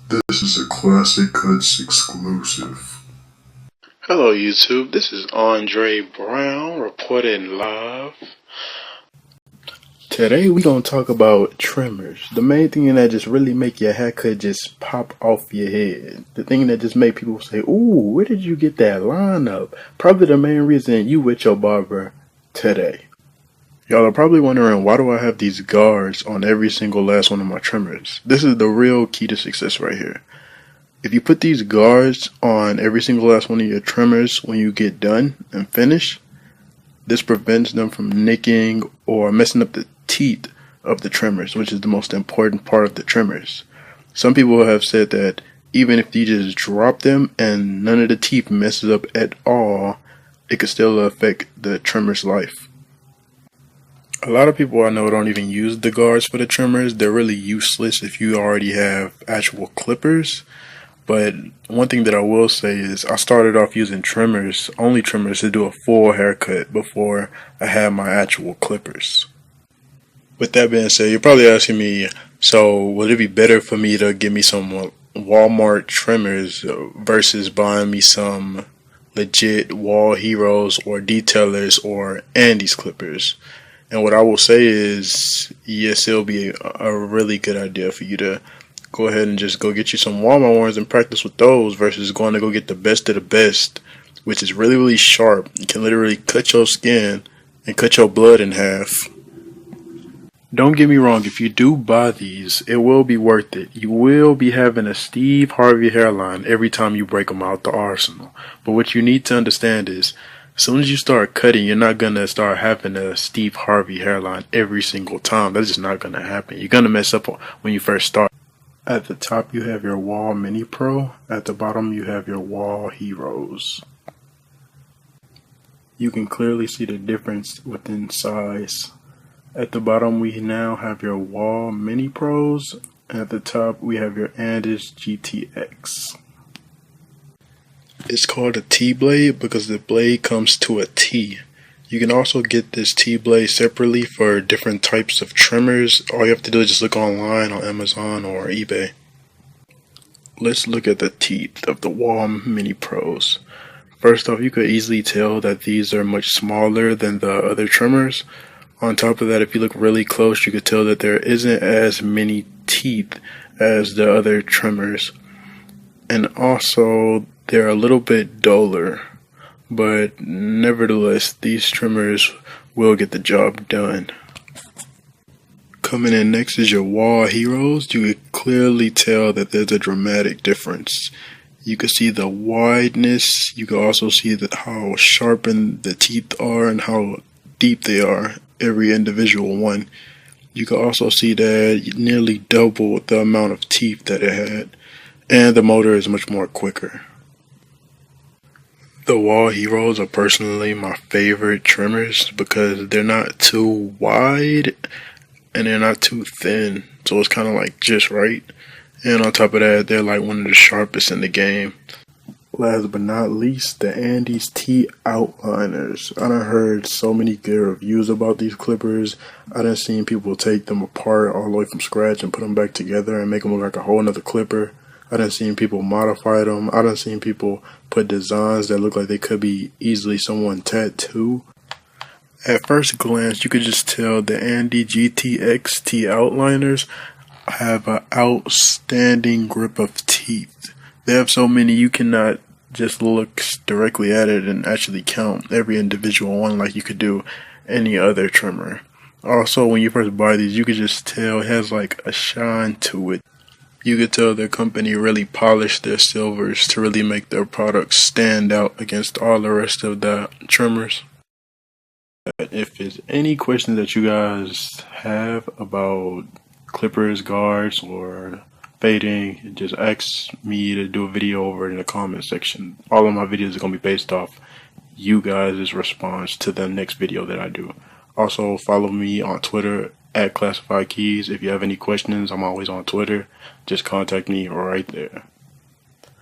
This is a ClassicCuts exclusive. Hello YouTube, this is Andre Brown reporting live. Today we gonna talk about trimmers. The main thing that just really make your haircut just pop off your head. The thing that just make people say, "Ooh, where did you get that line up?" Probably the main reason you with your barber today. Y'all are probably wondering, why do I have these guards on every single last one of my trimmers? This is the real key to success right here. If you put these guards on every single last one of your trimmers when you get done and finish, this prevents them from nicking or messing up the teeth of the trimmers, which is the most important part of the trimmers. Some people have said that even if you just drop them and none of the teeth messes up at all, it could still affect the trimmer's life. A lot of people I know don't even use the guards for the trimmers. They're really useless if you already have actual clippers. But one thing that I will say is I started off using trimmers, only trimmers, to do a full haircut before I had my actual clippers. With that being said, you're probably asking me, so would it be better for me to get me some Walmart trimmers versus buying me some legit Wall Heroes or Detailers or Andy's clippers? And what I will say is, yes, it'll be a really good idea for you to go ahead and just go get you some Walmart ones and practice with those versus going to go get the best of the best, which is really, really sharp. You can literally cut your skin and cut your blood in half. Don't get me wrong, if you do buy these, it will be worth it. You will be having a Steve Harvey hairline every time you break them out the arsenal. But what you need to understand is, as soon as you start cutting, you're not going to start having a Steve Harvey hairline every single time. That's just not going to happen. You're going to mess up when you first start. At the top you have your Wall Mini Pro. At the bottom you have your Wall Heroes. You can clearly see the difference within size. At the bottom we now have your Wall Mini Pros. At the top we have your Andes GTX. It's called a T-blade because the blade comes to a T. You can also get this T-blade separately for different types of trimmers. All you have to do is just look online on Amazon or eBay. Let's look at the teeth of the Wall Mini Pros. First off, you could easily tell that these are much smaller than the other trimmers. On top of that, if you look really close, you could tell that there isn't as many teeth as the other trimmers. And also, they're a little bit duller. But nevertheless, these trimmers will get the job done. Coming in next is your Wall Heroes. You can clearly tell that there's a dramatic difference. You can see the wideness. You can also see how sharpened the teeth are and how deep they are, every individual one. You can also see that it nearly doubled the amount of teeth that it had. And the motor is much more quicker. The Wall Heroes are personally my favorite trimmers because they're not too wide and they're not too thin, so it's kind of like just right. And on top of that, they're like one of the sharpest in the game. Last but not least, the Andes T Outliners. I done heard so many good reviews about these clippers. I done seen people take them apart all the way from scratch and put them back together and make them look like a whole nother clipper. I done seen people modify them. I done seen people put designs that look like they could be easily someone's tattoo. At first glance, you could just tell the Andy GTX T Outliners have an outstanding grip of teeth. They have so many you cannot just look directly at it and actually count every individual one like you could do any other trimmer. Also, when you first buy these, you could just tell it has like a shine to it. You could tell their company really polished their silvers to really make their products stand out against all the rest of the trimmers. If there's any questions that you guys have about clippers, guards, or fading, just ask me to do a video over in the comment section. All of my videos are going to be based off you guys' response to the next video that I do. Also, follow me on Twitter at ClassicCuts. If you have any questions, I'm always on Twitter. Just contact me right there.